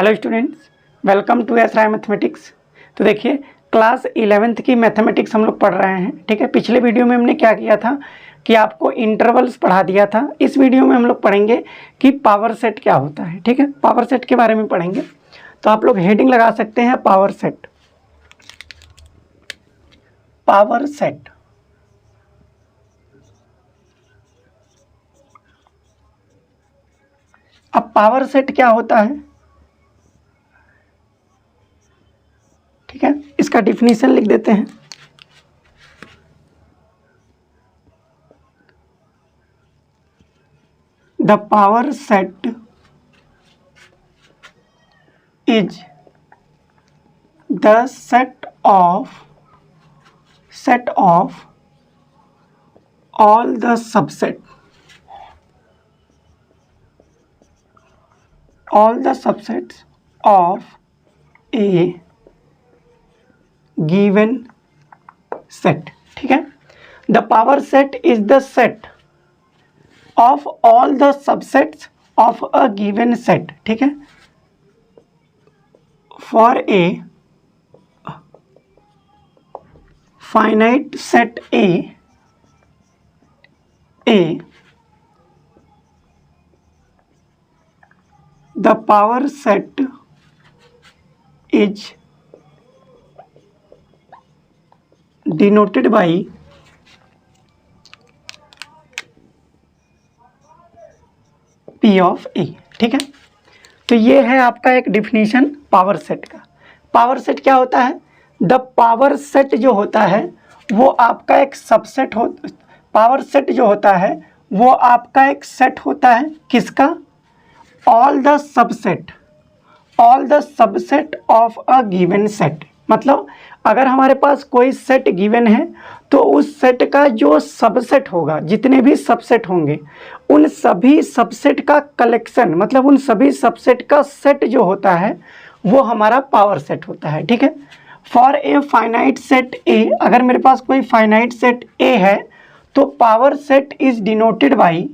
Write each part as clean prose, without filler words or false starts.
Hello students, welcome to S Rai mathematics. तो देखिए class 11th की मैथमेटिक्स हम लोग पढ़ रहे हैं। ठीक है, पिछले वीडियो में हमने क्या किया था कि आपको इंटरवल्स पढ़ा दिया था। इस वीडियो में हम लोग पढ़ेंगे कि पावर सेट क्या होता है। ठीक है, पावर सेट के बारे में पढ़ेंगे। तो आप लोग हेडिंग लगा सकते हैं पावर सेट। पावर सेट अब पावर सेट क्या होता है, ठीक है, इसका डिफिनीशन लिख देते हैं। The power set is the set of all the subsets of a given set। ठीक है, the power set is the set of all the subsets of a given set। ठीक है, for a finite set A the power set is denoted by P of A। ठीक है, तो ये है आपका एक डिफिनीशन पावर सेट का। पावर सेट क्या होता है? द पावर सेट जो होता है वो आपका एक सबसेट पावर सेट जो होता है वो आपका एक सेट होता है। किसका? All the subset of a given set. मतलब अगर हमारे पास कोई सेट गिवन है तो उस सेट का जो सबसेट होगा, जितने भी सबसेट होंगे, उन सभी सबसेट का कलेक्शन, मतलब उन सभी सबसेट का सेट जो होता है वो हमारा पावर सेट होता है। ठीक है, फॉर ए फाइनाइट सेट ए, अगर मेरे पास कोई फाइनाइट सेट ए है तो power set is denoted by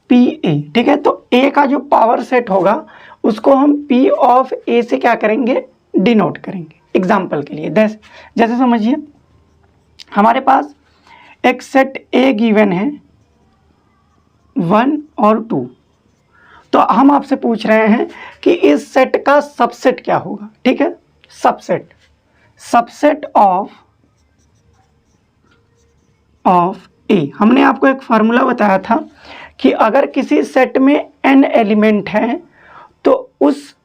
P A. ठीक है, तो ए का जो पावर सेट होगा उसको हम पी ऑफ ए से क्या करेंगे? डिनोट करेंगे। एग्जाम्पल के लिए जैसे समझिए हमारे पास एक सेट ए गिवन है 1 और 2। तो हम आपसे पूछ रहे हैं कि इस सेट का सबसेट क्या होगा। ठीक है, सबसेट ऑफ ए। हमने आपको एक फार्मूला बताया था कि अगर किसी सेट में n एलिमेंट हैं तो उस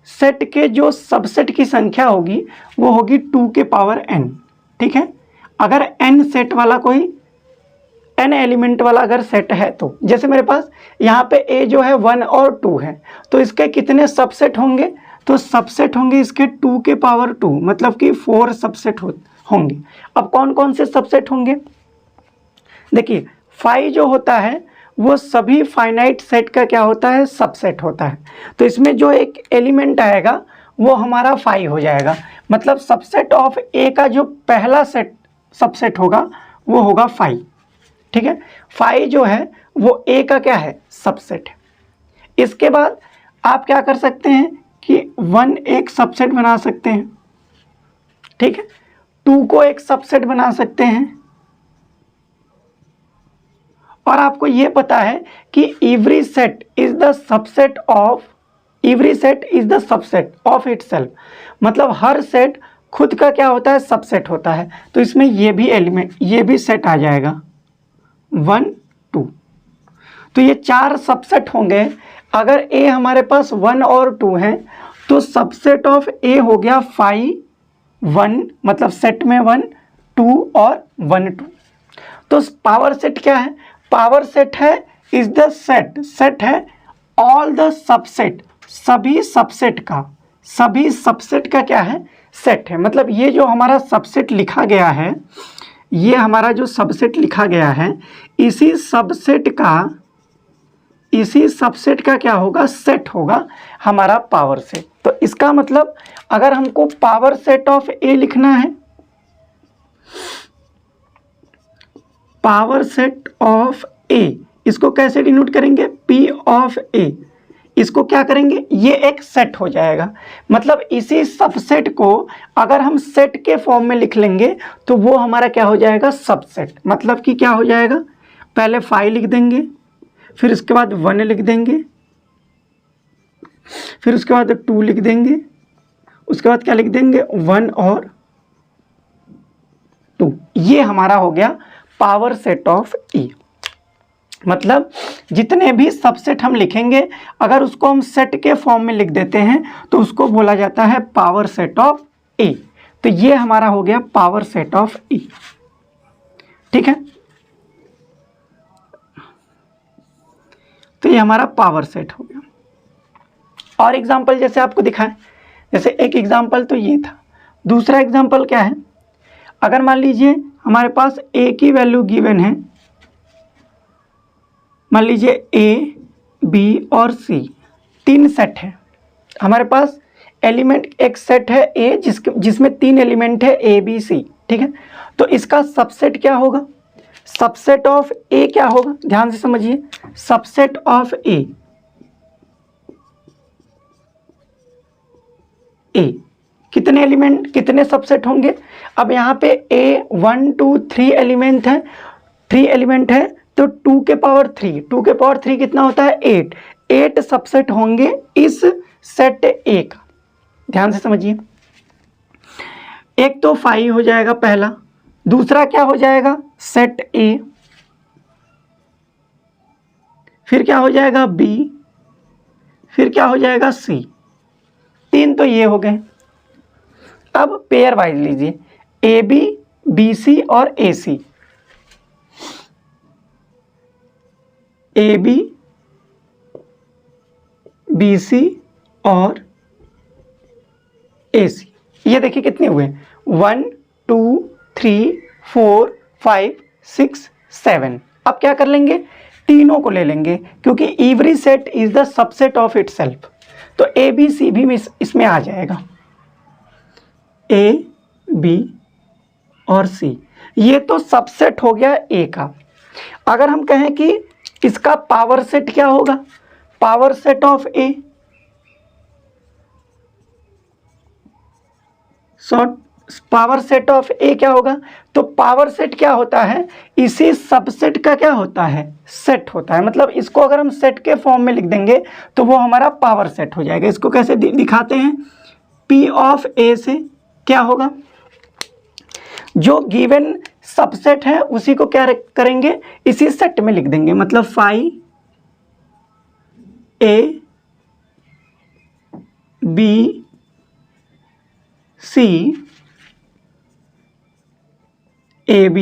सेट के जो सबसेट की संख्या होगी वो होगी 2 के पावर n। ठीक है, अगर n सेट वाला कोई n एलिमेंट वाला अगर सेट है तो जैसे मेरे पास यहाँ पे a जो है 1 और 2 है, तो इसके कितने सबसेट होंगे? तो सबसेट होंगे इसके 2 के पावर 2, मतलब कि 4 सबसेट होंगे। अब कौन कौन से सबसेट होंगे? देखिए 5 जो होता है वो सभी फाइनाइट सेट का क्या होता है? सबसेट होता है। तो इसमें जो एक एलिमेंट आएगा वो हमारा 5 हो जाएगा। मतलब सबसेट ऑफ ए का जो पहला सबसेट होगा वो होगा 5। ठीक है, 5 जो है वो ए का क्या है? सबसेट है। इसके बाद आप क्या कर सकते हैं कि 1 एक सबसेट बना सकते हैं। ठीक है, 2 को एक सबसेट बना सकते हैं। और आपको ये पता है कि every set is the subset of itself. मतलब हर सेट खुद का क्या होता है? सबसेट होता है। तो इसमें ये भी सेट आ जाएगा 1 2। तो ये 4 सबसेट होंगे। अगर ए हमारे पास 1 और 2 हैं तो सबसेट ऑफ ए हो गया 5 1, मतलब सेट में 1 2 और 1 2। तो पावर सेट क्या है? पावर सेट है इज द सेट है ऑल द सबसेट, सभी सबसेट का क्या है? सेट है। मतलब ये जो हमारा सबसेट लिखा गया है, ये हमारा जो सबसेट लिखा गया है, इसी सबसेट का क्या होगा? सेट होगा हमारा पावर सेट। तो इसका मतलब अगर हमको पावर सेट ऑफ ए लिखना है, पावर सेट ऑफ ए, इसको कैसे डिनोट करेंगे? पी ऑफ ए। इसको क्या करेंगे, ये एक सेट हो जाएगा। मतलब इसी सबसेट को अगर हम सेट के फॉर्म में लिख लेंगे तो वो हमारा क्या हो जाएगा, सबसेट। मतलब कि क्या हो जाएगा, पहले 5 लिख देंगे, फिर उसके बाद 1 लिख देंगे, फिर उसके बाद 2 लिख देंगे, उसके बाद क्या लिख देंगे, 1 और 2। ये हमारा हो गया पावर सेट ऑफ E। मतलब जितने भी सबसेट हम लिखेंगे अगर उसको हम सेट के फॉर्म में लिख देते हैं तो उसको बोला जाता है पावर सेट ऑफ E। तो ये हमारा हो गया पावर सेट ऑफ E। ठीक है, तो ये हमारा पावर सेट हो गया। और एग्जाम्पल जैसे आपको दिखाएं, जैसे एक एग्जाम्पल तो ये था, दूसरा एग्जाम्पल क्या है, अगर मान लीजिए हमारे पास A की वैल्यू गिवन है, मान लीजिए A, B और C 3 सेट है हमारे पास। एलिमेंट एक सेट है A जिसमें 3 एलिमेंट है A, B, C। ठीक है, तो इसका सबसेट क्या होगा, सबसेट ऑफ A क्या होगा, ध्यान से समझिए, सबसेट ऑफ A कितने एलिमेंट, कितने सबसेट होंगे। अब यहाँ पे A 1 2 3 एलिमेंट है, 3 एलिमेंट है, तो 2 के पावर 3, 2 के पावर 3 कितना होता है, 8 सबसेट होंगे इस सेट A का। ध्यान से समझिए, एक तो 5 हो जाएगा पहला, दूसरा क्या हो जाएगा, सेट A, फिर क्या हो जाएगा B, फिर क्या हो जाएगा C। 3 तो ये हो गए। अब पेयर वाइज लीजिए, AB, BC और AC। AB, BC और AC, ये देखिए कितने हुए, 1 2 3 4 5 6 7। अब क्या कर लेंगे, तीनों को ले लेंगे क्योंकि every set is the subset of itself. तो A B C भी इसमें आ जाएगा, A B और C, ये तो सबसेट हो गया A का। अगर हम कहें कि इसका पावर सेट क्या होगा, power set of A, power set of A क्या होगा, तो पावर सेट क्या होता है, इसी सबसेट का क्या होता है, सेट होता है। मतलब इसको अगर हम सेट के फॉर्म में लिख देंगे तो वो हमारा पावर सेट हो जाएगा। इसको कैसे दिखाते हैं, P ऑफ A से क्या होगा, जो गिवन सबसेट है उसी को क्या करेंगे, इसी सेट में लिख देंगे। मतलब 5 A B C AB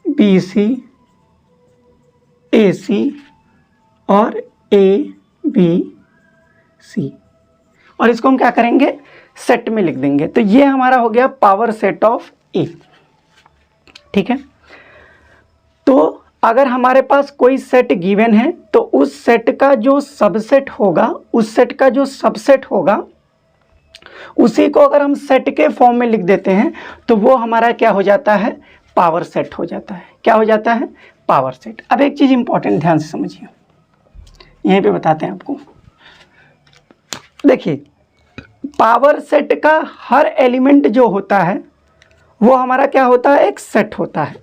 BC AC और ABC, और इसको हम क्या करेंगे, सेट में लिख देंगे। तो ये हमारा हो गया पावर सेट ऑफ A। ठीक है, तो अगर हमारे पास कोई सेट गिवन है तो उस सेट का जो सबसेट होगा, उस सेट का जो सबसेट होगा उसी को अगर हम सेट के फॉर्म में लिख देते हैं तो वो हमारा क्या हो जाता है, पावर सेट हो जाता है। क्या हो जाता है, पावर सेट। अब एक चीज़ इंपॉर्टेंट ध्यान से समझिए, यहीं पे बताते हैं आपको। देखिए, पावर सेट का हर एलिमेंट जो होता है वो हमारा क्या होता है, एक सेट होता है।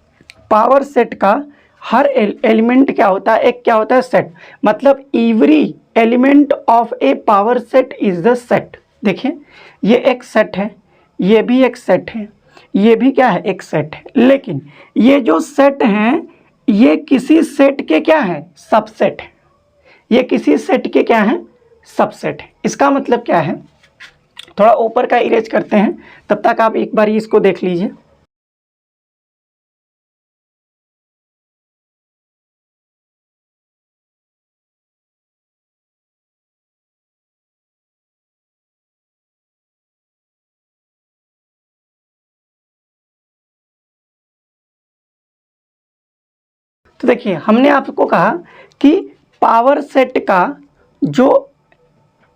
पावर सेट का हर एलिमेंट क्या होता है, एक क्या होता है, सेट। मतलब every element of A power set is the set. देखिए, ये एक सेट है, ये भी एक सेट है, ये भी क्या है, एक सेट है। लेकिन ये जो सेट हैं ये किसी सेट के क्या है, सबसेट है। ये किसी सेट के क्या है, सबसेट है। इसका मतलब क्या है, थोड़ा ऊपर का इरेज करते हैं, तब तक आप एक बार इसको देख लीजिए। तो देखिए, हमने आपको कहा कि पावर सेट का जो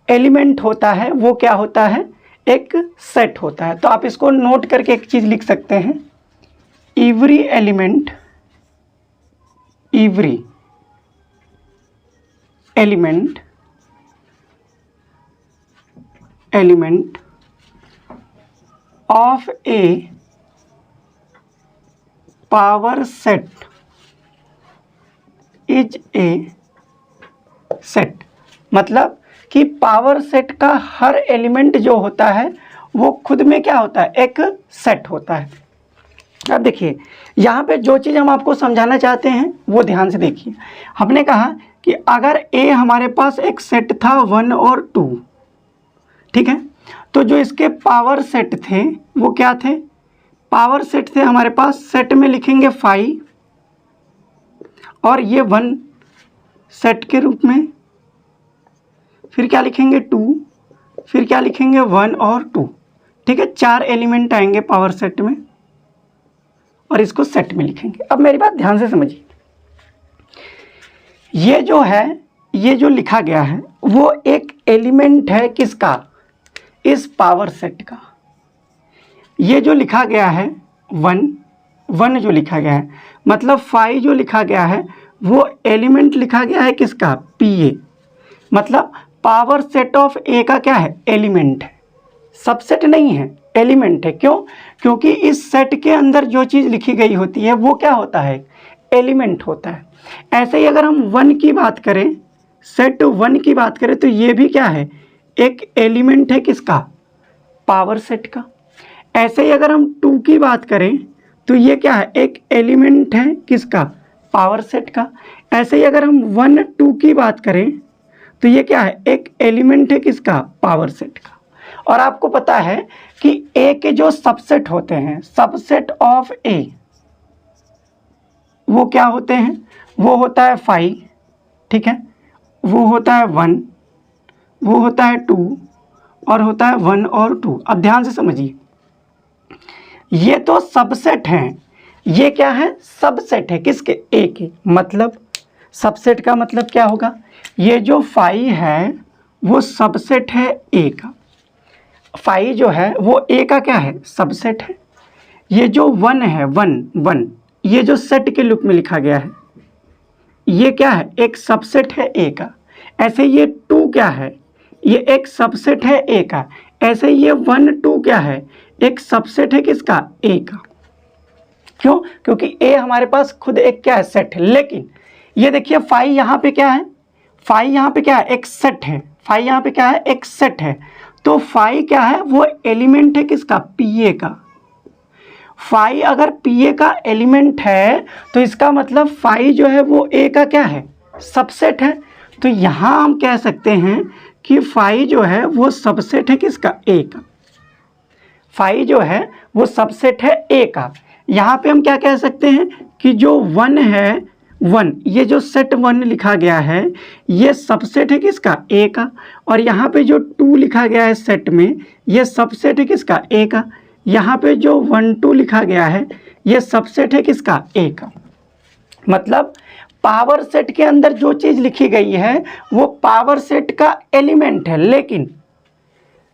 एलिमेंट होता है वो क्या होता है, एक सेट होता है। तो आप इसको नोट करके एक चीज़ लिख सकते हैं, every element, every element of A power set is a set. मतलब कि पावर सेट का हर एलिमेंट जो होता है वो खुद में क्या होता है, एक सेट होता है। अब देखिए यहाँ पे जो चीज़ हम आपको समझाना चाहते हैं वो ध्यान से देखिए। हमने कहा कि अगर ए हमारे पास एक सेट था 1 और 2, ठीक है, तो जो इसके पावर सेट थे वो क्या थे, पावर सेट थे हमारे पास, सेट में लिखेंगे 5 और ये 1 सेट के रूप में, फिर क्या लिखेंगे 2, फिर क्या लिखेंगे 1 और 2, ठीक है, 4 एलिमेंट आएंगे पावर सेट में और इसको सेट में लिखेंगे। अब मेरी बात ध्यान से समझिए, ये जो है, ये जो लिखा गया है वो एक एलिमेंट है किसका, इस पावर सेट का। ये जो लिखा गया है 1 जो लिखा गया है, मतलब 5 जो लिखा गया है वो एलिमेंट लिखा गया है किसका, पी ए। मतलब पावर सेट ऑफ ए का क्या है, एलिमेंट है, सबसेट नहीं है, एलिमेंट है। क्यों, क्योंकि इस सेट के अंदर जो चीज़ लिखी गई होती है वो क्या होता है, एलिमेंट होता है। ऐसे ही अगर हम 1 की बात करें, सेट 1 की बात करें, तो ये भी क्या है, एक एलिमेंट है किसका, पावर सेट का। ऐसे ही अगर हम 2 की बात करें तो ये क्या है, एक एलिमेंट है किसका, पावर सेट का। ऐसे ही अगर हम 1, 2 की बात करें तो ये क्या है, एक एलिमेंट है किसका, पावर सेट का। और आपको पता है कि ए के जो सबसेट होते हैं, सबसेट ऑफ ए, वो क्या होते हैं, वो होता है 5, ठीक है, वो होता है 1, वो होता है 2 और होता है 1 और 2। अब ध्यान से समझिए, ये तो सबसेट हैं, ये क्या है, सबसेट है किसके, ए के। मतलब सबसेट का मतलब क्या होगा, ये जो 5 है वो सबसेट है ए का। 5 जो है वो ए का क्या है, सबसेट है। ये जो 1 है, 1 ये जो सेट के रूप में लिखा गया है, ये क्या है, एक सबसेट है ए का। ऐसे ये 2 क्या है, ये एक सबसेट है ए का। ऐसे ये 1, 2 क्या है, एक सबसेट है किसका, ए का। क्यों, क्योंकि ए हमारे पास खुद एक क्या है, सेट है। लेकिन ये देखिए 5 यहाँ पे क्या है, 5 यहाँ पे क्या है, एक सेट है। 5 यहाँ पे क्या है, एक सेट है। तो 5 क्या है, वो एलिमेंट है किसका, पी ए का। 5 अगर पी ए का एलिमेंट है तो इसका मतलब 5 जो है वो ए का क्या है, सबसेट है। तो यहाँ हम कह सकते हैं कि 5 जो है वो सबसेट है किसका, ए का। 5 जो है वो सबसेट है ए का। यहाँ पे हम क्या कह सकते हैं कि जो 1 है, 1 ये जो सेट 1 लिखा गया है ये सबसेट है किसका, ए का। और यहाँ पे जो 2 लिखा गया है सेट में, ये सबसेट है किसका, ए का। यहाँ पे जो 1, 2 लिखा गया है ये सबसेट है किसका, ए का। मतलब पावर सेट के अंदर जो चीज़ लिखी गई है वो पावर सेट का एलिमेंट है। लेकिन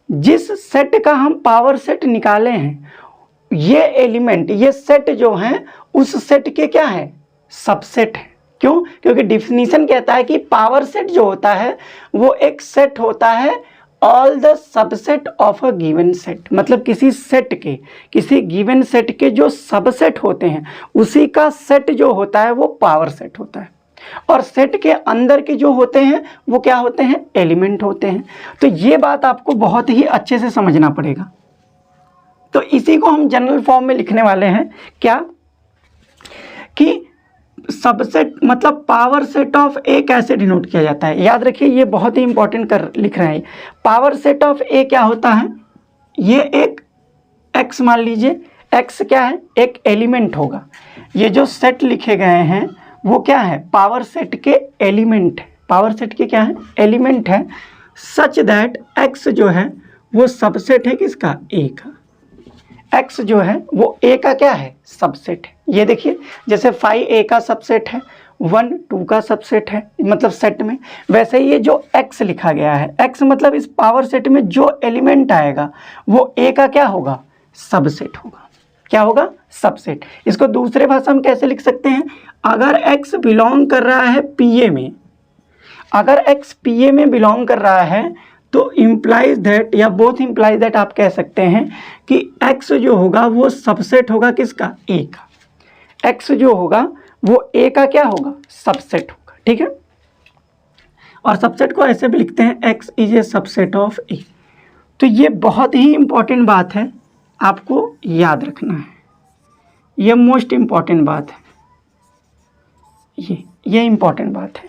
जिस सेट का हम पावर सेट निकाले हैं, ये एलिमेंट, ये सेट जो हैं उस सेट के क्या है, सबसेट है। क्यों, क्योंकि डिफिनीशन कहता है कि पावर सेट जो होता है वो एक सेट होता है all the subset of a given set. मतलब किसी सेट के, किसी गिवन सेट के जो सबसेट होते हैं उसी का सेट जो होता है वो पावर सेट होता है। और सेट के अंदर के जो होते हैं वो क्या होते हैं, एलिमेंट होते हैं। तो ये बात आपको बहुत ही अच्छे से समझना पड़ेगा। तो इसी को हम जनरल फॉर्म में लिखने वाले हैं, क्या कि सबसेट मतलब पावर सेट ऑफ ए कैसे डिनोट किया जाता है। याद रखिए ये बहुत ही इंपॉर्टेंट कर लिख रहे हैं। पावर सेट ऑफ ए क्या होता है, ये एक एक्स मान लीजिए, एक्स क्या है, एक एलिमेंट होगा। ये जो सेट लिखे गए हैं वो क्या है, पावर सेट के एलिमेंट है, पावर सेट के क्या है, एलिमेंट है। सच दैट एक्स जो है वो सबसेट है किसका, ए का। एक्स जो है वो ए का क्या है, सबसेट है। ये देखिए जैसे 5 ए का सबसेट है, 1 2 का सबसेट है, मतलब सेट में। वैसे ही ये जो एक्स लिखा गया है, एक्स मतलब इस पावर सेट में जो एलिमेंट आएगा वो ए का क्या होगा, सबसेट होगा। क्या होगा, सबसेट। इसको दूसरे भाषा में कैसे लिख सकते हैं, अगर एक्स बिलोंग कर रहा है पी ए में, अगर x पी ए में बिलोंग कर रहा है तो इम्प्लाइज दैट या बोथ इम्प्लाइज दैट आप कह सकते हैं कि x जो होगा वो सबसेट होगा किसका, a का। x जो होगा वो a का क्या होगा, सबसेट होगा, ठीक है। और सबसेट को ऐसे भी लिखते हैं x is a subset of a। तो ये बहुत ही इंपॉर्टेंट बात है, आपको याद रखना है, ये मोस्ट इम्पॉर्टेंट बात है, ये इंपॉर्टेंट बात है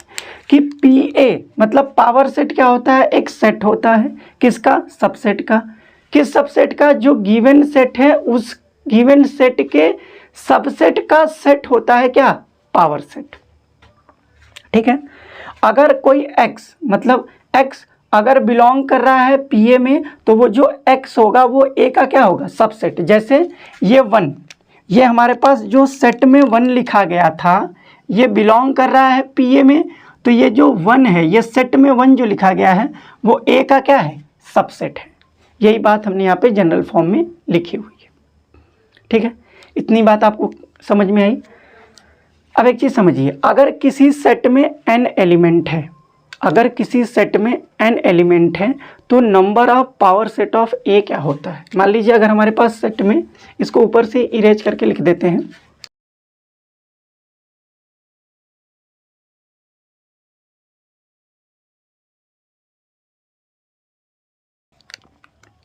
कि पी ए मतलब पावर सेट क्या होता है, एक सेट होता है किसका, सबसेट का। किस सबसेट का, जो गिवन सेट है उस गिवन सेट के सबसेट का सेट होता है क्या, पावर सेट, ठीक है। अगर कोई x मतलब x अगर बिलोंग कर रहा है पी ए में तो वो जो x होगा वो a का क्या होगा, सबसेट। जैसे ये 1, ये हमारे पास जो सेट में 1 लिखा गया था ये बिलोंग कर रहा है पी ए में, तो ये जो 1 है ये सेट में 1 जो लिखा गया है वो a का क्या है, सबसेट है। यही बात हमने यहाँ पे जनरल फॉर्म में लिखी हुई है, ठीक है। इतनी बात आपको समझ में आई। अब एक चीज़ समझिए, अगर किसी सेट में n एलिमेंट है, अगर किसी सेट में n एलिमेंट है तो number of power set of a क्या होता है। मान लीजिए अगर हमारे पास सेट में, इसको ऊपर से इरेज करके लिख देते हैं,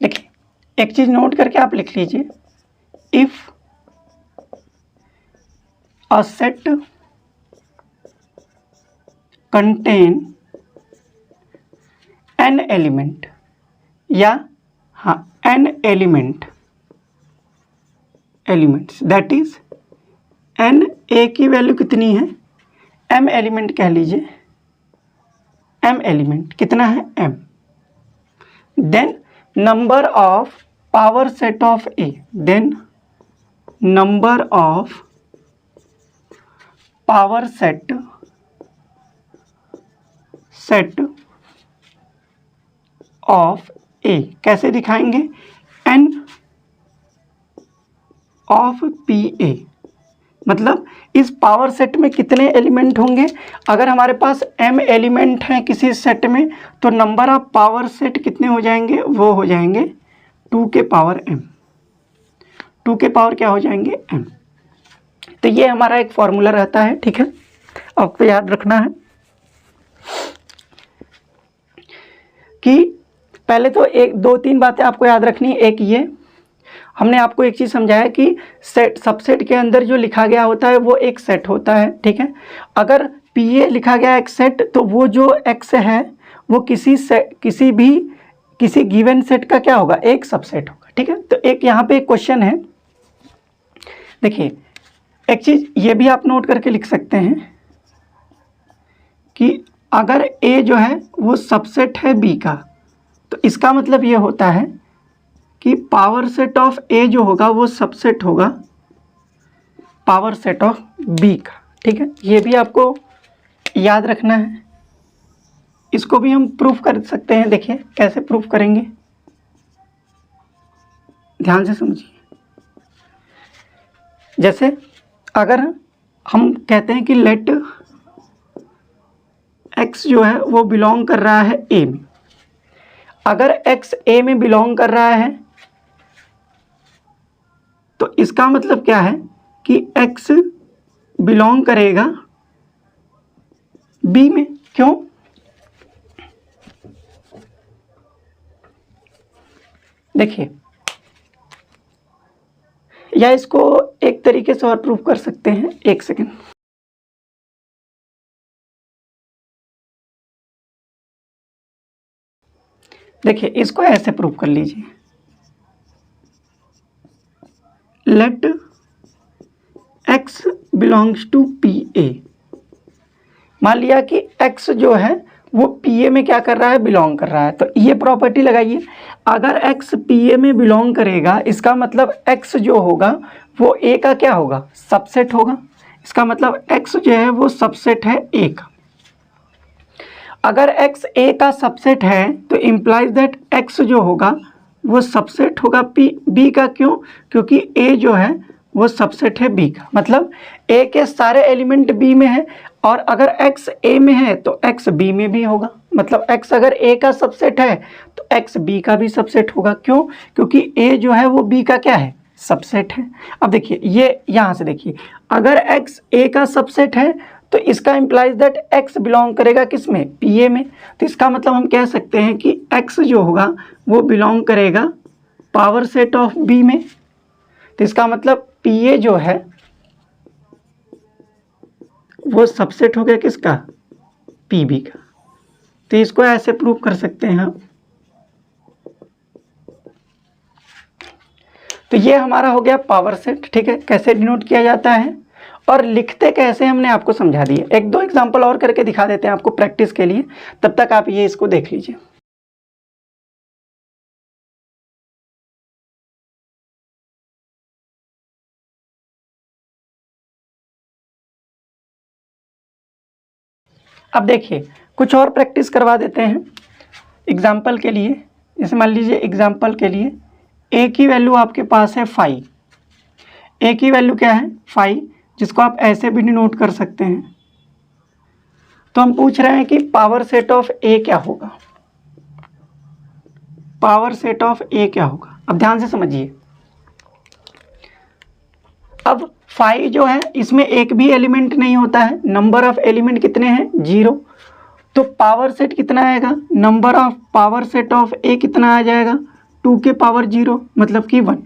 देखिए एक चीज नोट करके आप लिख लीजिए, if a set contain n element, या हाँ n elements that is n a की वैल्यू कितनी है, m एलिमेंट कह लीजिए, m एलिमेंट कितना है, m, then number of power set of a, then number of power set of a कैसे दिखाएंगे, n ऑफ पी ए, मतलब इस पावर सेट में कितने एलिमेंट होंगे। अगर हमारे पास m एलिमेंट हैं किसी सेट में तो नंबर ऑफ पावर सेट कितने हो जाएंगे, वो हो जाएंगे 2 के पावर m, 2 के पावर क्या हो जाएंगे, m। तो ये हमारा एक फॉर्मूला रहता है, ठीक है, आपको याद रखना है कि पहले तो एक 2-3 बातें आपको याद रखनी है। एक ये हमने आपको एक चीज़ समझाया कि सेट सबसेट के अंदर जो लिखा गया होता है वो एक सेट होता है, ठीक है। अगर पी ए लिखा गया एक सेट तो वो जो x है वो किसी गिवन सेट का क्या होगा, एक सबसेट होगा, ठीक है। तो एक यहाँ पे एक क्वेश्चन है, देखिए एक चीज़ ये भी आप नोट करके लिख सकते हैं कि अगर a जो है वो सबसेट है b का तो इसका मतलब ये होता है कि पावर सेट ऑफ a जो होगा वो सबसेट होगा पावर सेट ऑफ b का, ठीक है। ये भी आपको याद रखना है। इसको भी हम प्रूफ कर सकते हैं, देखिए कैसे प्रूफ करेंगे, ध्यान से समझिए। जैसे अगर हम कहते हैं कि लेट x जो है वो बिलोंग कर रहा है a में, अगर x a में बिलोंग कर रहा है तो इसका मतलब क्या है कि x बिलोंग करेगा b में। क्यों, देखिए या इसको एक तरीके से और प्रूफ कर सकते हैं, एक सेकेंड। देखिए इसको ऐसे प्रूफ कर लीजिए, let x belongs to P A. मान लिया कि x जो है वो पी ए में क्या कर रहा है, बिलोंग कर रहा है, तो ये प्रॉपर्टी लगाइए। अगर x पी ए में बिलोंग करेगा इसका मतलब x जो होगा वो a का क्या होगा, सबसेट होगा। इसका मतलब x जो है वो सबसेट है a का। अगर x a का सबसेट है तो इम्प्लाइज दैट x जो होगा वो सबसेट होगा b का। क्यों, क्योंकि a जो है वो सबसेट है b का, मतलब a के सारे एलिमेंट b में है। और अगर x a में है तो x b में भी होगा, मतलब x अगर a का सबसेट है तो x b का भी सबसेट होगा। क्यों? क्योंकि a जो है वो b का क्या है, सबसेट है। अब देखिए ये यहाँ से देखिए, अगर x a का सबसेट है तो इसका इम्प्लाइज दैट x बिलोंग करेगा किस में, pa में। तो इसका मतलब हम कह सकते हैं कि x जो होगा वो बिलोंग करेगा पावर सेट ऑफ b में। तो इसका मतलब pa जो है वो सबसेट हो गया किसका, pb का। तो इसको ऐसे प्रूव कर सकते हैं हम। तो ये हमारा हो गया पावर सेट, ठीक है, कैसे डिनोट किया जाता है और लिखते कैसे हमने आपको समझा दिया। एक दो एग्जांपल और करके दिखा देते हैं आपको प्रैक्टिस के लिए, तब तक आप ये इसको देख लीजिए। अब देखिए कुछ और प्रैक्टिस करवा देते हैं एग्जाम्पल के लिए। जैसे मान लीजिए एग्जाम्पल के लिए a की वैल्यू आपके पास है 5, a की वैल्यू क्या है 5, जिसको आप ऐसे भी डिनोट कर सकते हैं। तो हम पूछ रहे हैं कि पावर सेट ऑफ a क्या होगा, पावर सेट ऑफ a क्या होगा। अब ध्यान से समझिए, अब 5 जो है इसमें एक भी एलिमेंट नहीं होता है, नंबर ऑफ एलिमेंट कितने हैं 0। तो पावर सेट कितना आएगा, number of power set of a कितना आ जाएगा 2 के पावर 0, मतलब कि 1।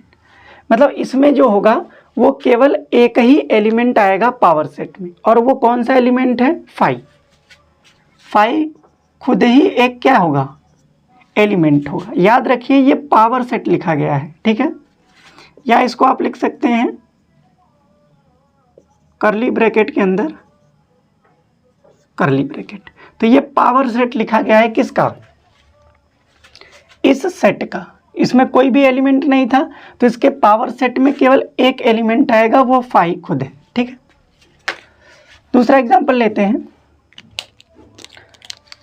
मतलब इसमें जो होगा वो केवल एक ही एलिमेंट आएगा पावर सेट में, और वो कौन सा एलिमेंट है 5। 5 खुद ही एक क्या होगा, एलिमेंट होगा। याद रखिए ये पावर सेट लिखा गया है, ठीक है, या इसको आप लिख सकते हैं करली ब्रैकेट के अंदर, करली ब्रैकेट। तो ये पावर सेट लिखा गया है किसका, इस सेट का। इसमें कोई भी एलिमेंट नहीं था तो इसके पावर सेट में केवल एक एलिमेंट आएगा, वो 5 खुद है, ठीक है। दूसरा एग्जांपल लेते हैं।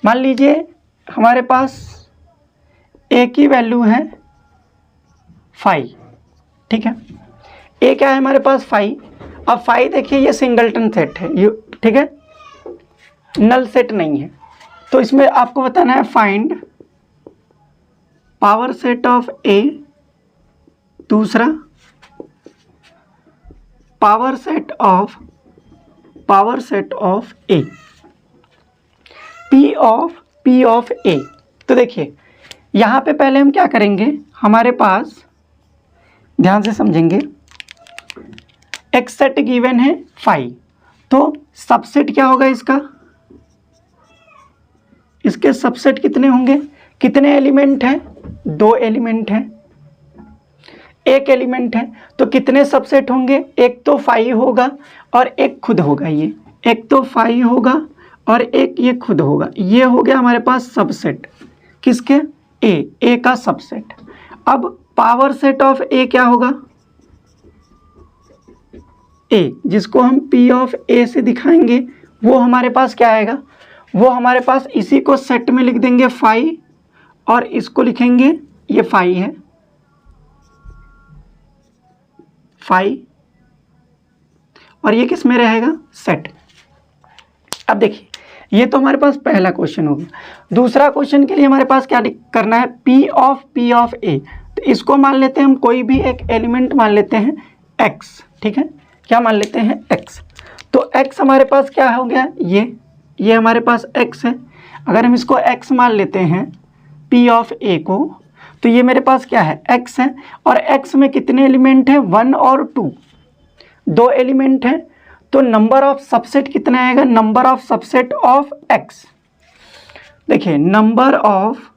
मान लीजिए हमारे पास a की वैल्यू है 5, ठीक है, a क्या है हमारे पास 5। अब 5 देखिए ये सिंगलटन सेट है, ये ठीक है, नल सेट नहीं है। तो इसमें आपको बताना है find power set of a, दूसरा power set of a, p of a। तो देखिए यहाँ पे पहले हम क्या करेंगे, हमारे पास ध्यान से समझेंगे, एक सेट गिवन है 5, तो सबसेट क्या होगा इसका, इसके सबसेट कितने होंगे, कितने एलिमेंट हैं 2 एलिमेंट हैं, एक एलिमेंट है तो कितने सबसेट होंगे, एक तो 5 होगा और एक खुद होगा, ये एक तो 5 होगा और एक ये खुद होगा। ये हो गया हमारे पास सबसेट किसके, a का सबसेट। अब पावर सेट ऑफ a क्या होगा, a, जिसको हम p ऑफ a से दिखाएंगे, वो हमारे पास क्या आएगा, वो हमारे पास इसी को सेट में लिख देंगे 5 और इसको लिखेंगे ये 5 है 5, और ये किस में रहेगा, सेट। अब देखिए ये तो हमारे पास पहला क्वेश्चन हो गया। दूसरा क्वेश्चन के लिए हमारे पास क्या करना है, p ऑफ a। तो इसको मान लेते हैं हम, कोई भी एक एलिमेंट मान लेते हैं x, ठीक है, क्या मान लेते हैं x। तो x हमारे पास क्या हो गया, ये हमारे पास x है। अगर हम इसको x मान लेते हैं p ऑफ a को, तो ये मेरे पास क्या है x है, और x में कितने एलिमेंट हैं 1 और 2, 2 एलिमेंट हैं। तो नंबर ऑफ सबसेट कितना आएगा, number of subset of x। देखिए number of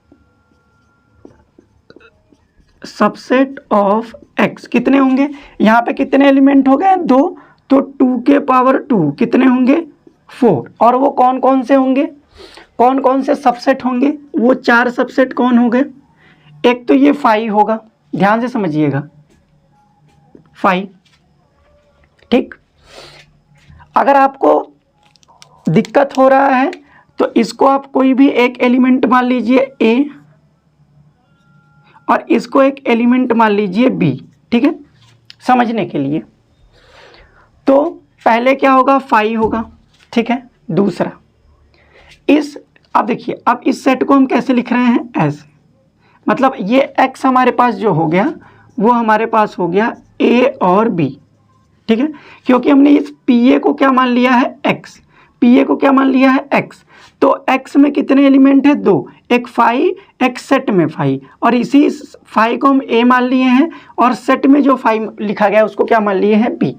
subset of x कितने होंगे, यहाँ पे कितने एलिमेंट हो गए 2, तो 2 के पावर 2 कितने होंगे 4, और वो कौन कौन से होंगे, कौन कौन से सबसेट होंगे, वो 4 सबसेट कौन हो गए, एक तो ये 5 होगा, ध्यान से समझिएगा 5, ठीक। अगर आपको दिक्कत हो रहा है तो इसको आप कोई भी एक एलिमेंट मान लीजिए a और इसको एक एलिमेंट मान लीजिए b, ठीक है, समझने के लिए। तो पहले क्या होगा 5 होगा, ठीक है, दूसरा इस, अब देखिए अब इस सेट को हम कैसे लिख रहे हैं, ऐसे, मतलब ये x हमारे पास जो हो गया वो हमारे पास हो गया a और b, ठीक है, क्योंकि हमने इस pa को क्या मान लिया है, x, pa को क्या मान लिया है, x, तो x में कितने एलिमेंट है, 2, एक फाई, एक सेट में फाई, और इसी फाई को हम a मान लिए हैं और सेट में जो फाई लिखा गया उसको क्या मान लिए हैं, b।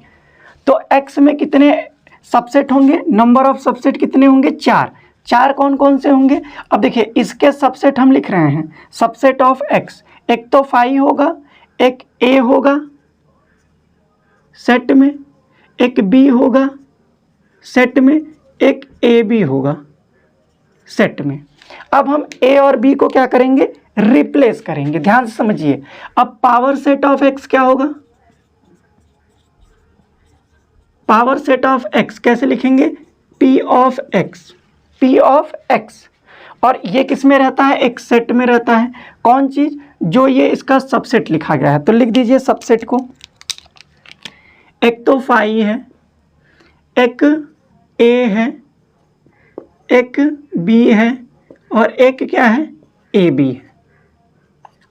तो x में कितने सबसेट होंगे, नंबर ऑफ सबसेट कितने होंगे, 4, 4 कौन कौन से होंगे, अब देखिए इसके सबसेट हम लिख रहे हैं, सबसेट ऑफ x, एक तो फाई होगा, एक a होगा सेट में, एक b होगा सेट में, एक a b होगा सेट में। अब हम a और b को क्या करेंगे, रिप्लेस करेंगे, ध्यान से समझिए। अब पावर सेट ऑफ x क्या होगा, पावर सेट ऑफ x कैसे लिखेंगे, p of x, p of x, और ये किस में रहता है, एक सेट में रहता है, कौन चीज, जो ये इसका सबसेट लिखा गया है, तो लिख दीजिए सबसेट को, एक तो फाई है, एक a है, एक b है, और एक क्या है, a b है।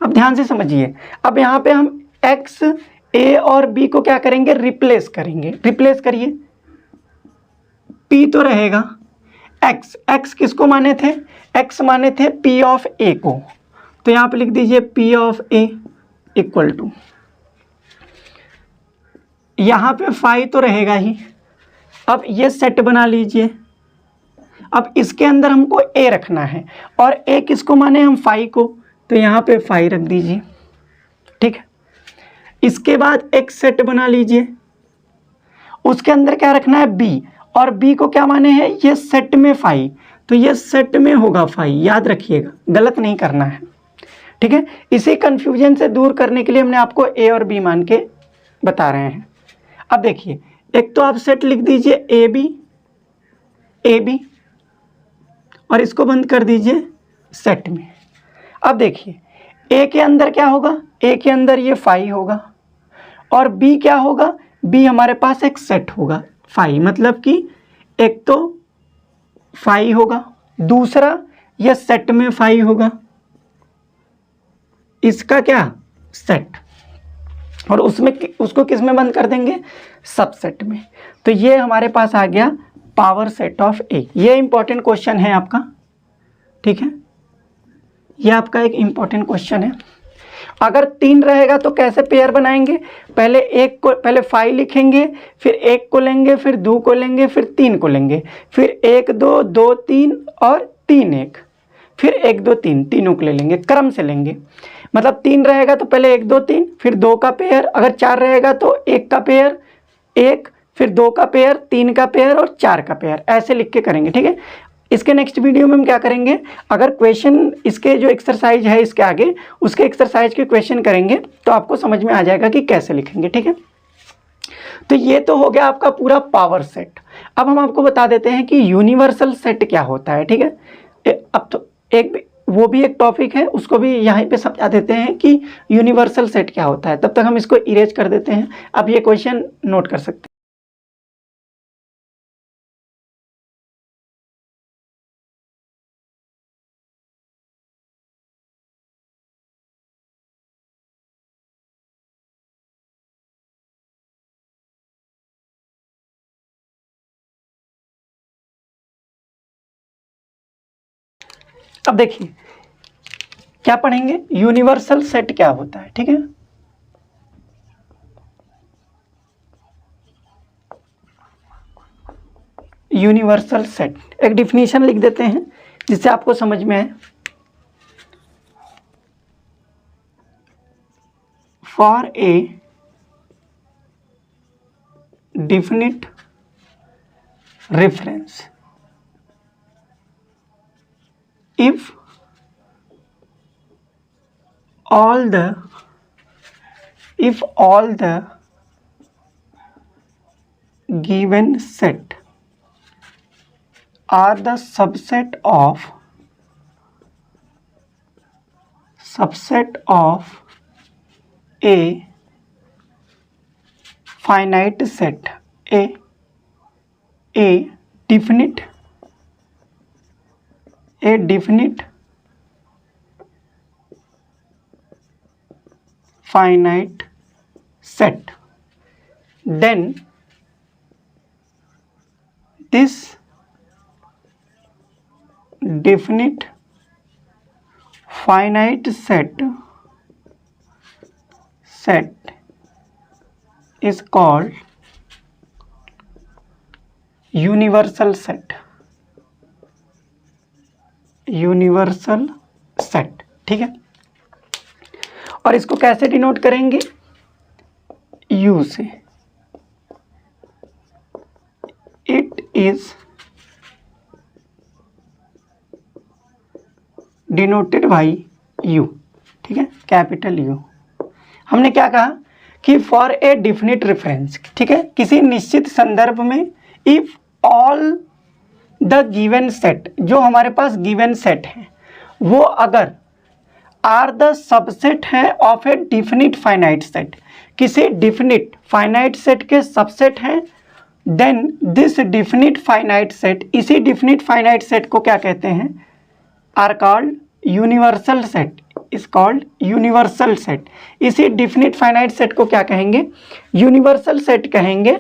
अब ध्यान से समझिए, अब यहाँ पे हम x, a और b को क्या करेंगे, रिप्लेस करेंगे, रिप्लेस करिए, p तो रहेगा, x किसको माने थे, x माने थे p ऑफ a को, तो यहाँ पे लिख दीजिए p of a equal to, यहाँ पे फाई तो रहेगा ही। अब ये सेट बना लीजिए, अब इसके अंदर हमको a रखना है और a किसको माने हम, फाई को, तो यहाँ पे फाई रख दीजिए, ठीक है। इसके बाद एक सेट बना लीजिए, उसके अंदर क्या रखना है, b, और b को क्या माने हैं, ये सेट में फाई, तो ये सेट में होगा फाई, याद रखिएगा, गलत नहीं करना है, ठीक है। इसी कंफ्यूजन से दूर करने के लिए हमने आपको a और b मान के बता रहे हैं। अब देखिए, एक तो आप सेट लिख दीजिए ए बी, और इसको बंद कर दीजिए सेट में। अब देखिए ए के अंदर क्या होगा, ए के अंदर ये फाई होगा, और बी क्या होगा, बी हमारे पास एक सेट होगा फाई, मतलब कि एक तो फाई होगा, दूसरा ये सेट में फाई होगा, इसका क्या सेट, और उसमें उसको किस में बंद कर देंगे, सबसेट में। तो ये हमारे पास आ गया पावर सेट ऑफ ए। ये इंपॉर्टेंट क्वेश्चन है आपका, ठीक है, ये आपका एक इंपॉर्टेंट क्वेश्चन है। अगर 3 रहेगा तो कैसे पेयर बनाएंगे, पहले एक को, पहले 5 लिखेंगे, फिर 1 को लेंगे, फिर 2 को लेंगे, फिर 3 को लेंगे, फिर 1 2 2 3 और 3 1, फिर 1 2 3, तीनों को ले लेंगे, क्रम से लेंगे। मतलब 3 रहेगा तो पहले 1 2 3, फिर 2 का पेयर, अगर 4 रहेगा तो 1 का पेयर 1, फिर 2 का पेयर, 3 का पेयर और 4 का पेयर, ऐसे लिख के करेंगे, ठीक है। इसके नेक्स्ट वीडियो में हम क्या करेंगे, अगर क्वेश्चन इसके जो एक्सरसाइज है इसके आगे, उसके एक्सरसाइज के क्वेश्चन करेंगे तो आपको समझ में आ जाएगा कि कैसे लिखेंगे, ठीक है। तो ये तो हो गया आपका पूरा पावर सेट। अब हम आपको बता देते हैं कि यूनिवर्सल सेट क्या होता है, ठीक है। अब तो एक वो भी एक टॉपिक है, उसको भी यहाँ पे समझा देते हैं कि यूनिवर्सल सेट क्या होता है। तब तक हम इसको इरेज कर देते हैं। अब ये क्वेश्चन नोट कर सकते हैं। अब देखिए क्या पढ़ेंगे, यूनिवर्सल सेट क्या होता है, ठीक है। यूनिवर्सल सेट एक डिफिनीशन लिख देते हैं जिससे आपको समझ में आए। For a definite reference, if all the given set are the subset of a finite set, a definite a definite finite set, then this definite finite set is called universal set, ठीक है। और इसको कैसे denote करेंगे? U से। It is denoted by U, ठीक है, capital U। हमने क्या कहा कि फॉर ए डिफिनिट रेफरेंस, ठीक है, किसी निश्चित संदर्भ में if all the given set, जो हमारे पास गिवन सेट है वो अगर आर द सबसेट है of a definite finite set, किसी डिफिनिट फाइनाइट सेट के सबसेट हैं, then this definite finite set, इसी डिफिनिट फाइनाइट सेट को क्या कहते हैं? Are called universal set, is called universal set. इसी डिफिनिट फाइनाइट सेट को क्या कहेंगे? यूनिवर्सल सेट कहेंगे।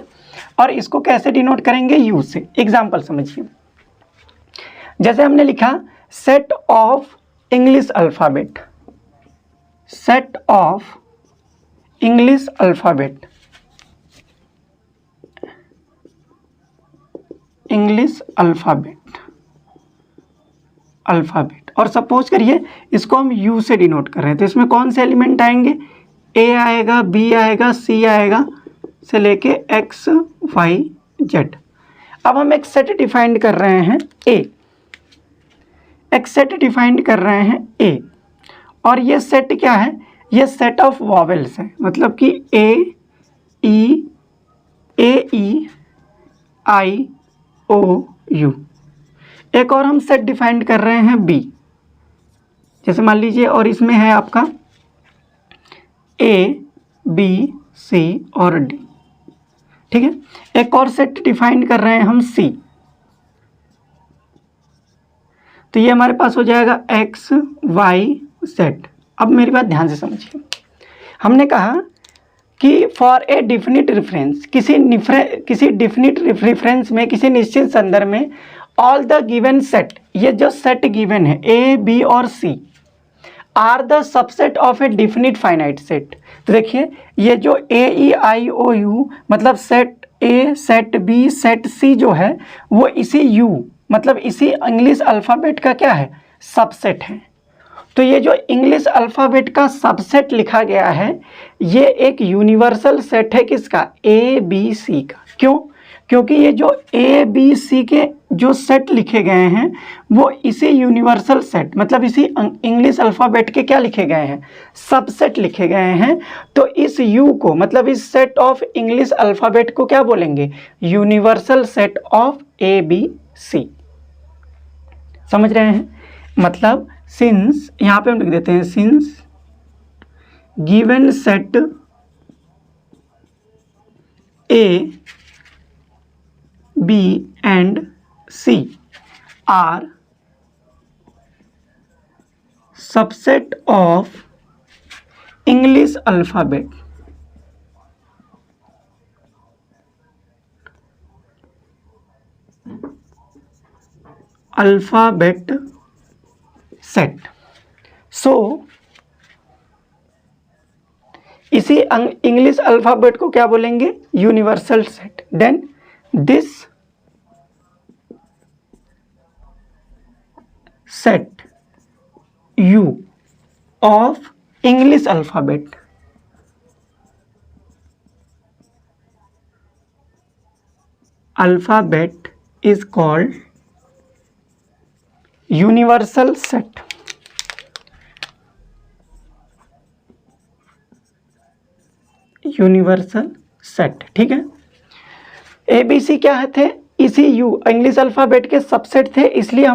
और इसको कैसे डिनोट करेंगे? यू से। एग्जाम्पल समझिए, जैसे हमने लिखा set of English alphabet, set of English alphabet, English alphabet, alphabet. और सपोज करिए इसको हम यू से डिनोट कर रहे हैं, तो इसमें कौन से एलिमेंट आएंगे? ए आएगा, बी आएगा, सी आएगा, से लेके एक्स वाई जेड। अब हम एक सेट डिफाइंड कर रहे हैं ए, एक सेट डिफाइंड कर रहे हैं ए, और ये सेट क्या है? ये सेट ऑफ वॉवेल्स है, मतलब कि ए ई आई ओ यू। एक और हम सेट डिफाइंड कर रहे हैं बी, जैसे मान लीजिए, और इसमें है आपका ए बी सी और डी, ठीक है। एक और सेट डिफाइंड कर रहे हैं हम सी, तो ये हमारे पास हो जाएगा एक्स वाई जेड। अब मेरी बात ध्यान से समझिए, हमने कहा कि फॉर ए डिफिनिट रेफरेंस, किसी डिफिनिट रेफरेंस में, किसी निश्चित संदर्भ में, ऑल द गिवन सेट, ये जो सेट गिवन है ए बी और C, are the subset of a definite finite set. तो देखिए ये जो A E I O U, मतलब set A, set B, set C जो है वो इसी यू, मतलब इसी इंग्लिश अल्फ़ाबेट का क्या है? सबसेट है। तो ये जो इंग्लिश अल्फ़ाबेट का सबसेट लिखा गया है, ये एक यूनिवर्सल सेट है किसका? ए बी सी का। क्यों? क्योंकि ये जो ए बी सी के जो सेट लिखे गए हैं वो इसी यूनिवर्सल सेट, मतलब इसी इंग्लिश अल्फ़ाबेट के क्या लिखे गए हैं? सबसेट लिखे गए हैं। तो इस यू को, मतलब इस सेट ऑफ इंग्लिश अल्फ़ाबेट को क्या बोलेंगे? Universal set of A B C. समझ रहे हैं? मतलब सिंस, यहाँ पे हम लिख देते हैं since given set A B and C are subset of English alphabet, alphabet set. So इसी इंग्लिश अल्फ़ाबेट को क्या बोलेंगे? Universal set. Then this set U of English alphabet, alphabet is called universal set. Universal set, ठीक है। A B C क्या है थे? इसी यू इंग्लिश अल्फ़ाबेट के सबसेट थे, इसलिए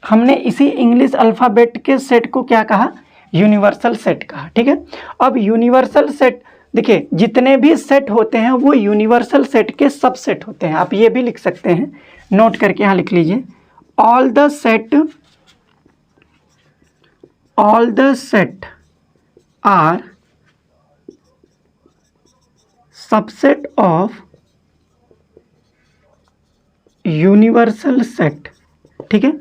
हमने इसी इंग्लिश अल्फ़ाबेट के सेट को क्या कहा? यूनिवर्सल सेट कहा, ठीक है। अब यूनिवर्सल सेट, देखिए जितने भी सेट होते हैं वो यूनिवर्सल सेट के सबसेट होते हैं। आप ये भी लिख सकते हैं, नोट करके यहाँ लिख लीजिए, all the set all the set are subset of universal set. ठीक है,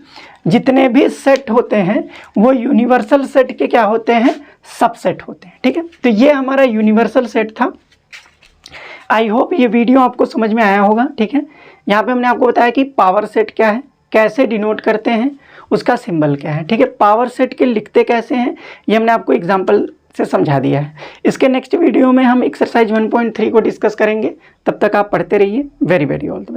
जितने भी सेट होते हैं वो यूनिवर्सल सेट के क्या होते हैं, सबसेट होते हैं। ठीक है, तो ये हमारा यूनिवर्सल सेट था। आई होप ये वीडियो आपको समझ में आया होगा। ठीक है, यहाँ पे हमने आपको बताया कि पावर सेट क्या है, कैसे डिनोट करते हैं, उसका सिंबल क्या है। ठीक है, पावर सेट के लिखते कैसे हैं ये हमने आपको एग्जाम्पल से समझा दिया है। इसके नेक्स्ट वीडियो में हम एक्सरसाइज 1.3 को डिस्कस करेंगे। तब तक आप पढ़ते रहिए। Very very all the best.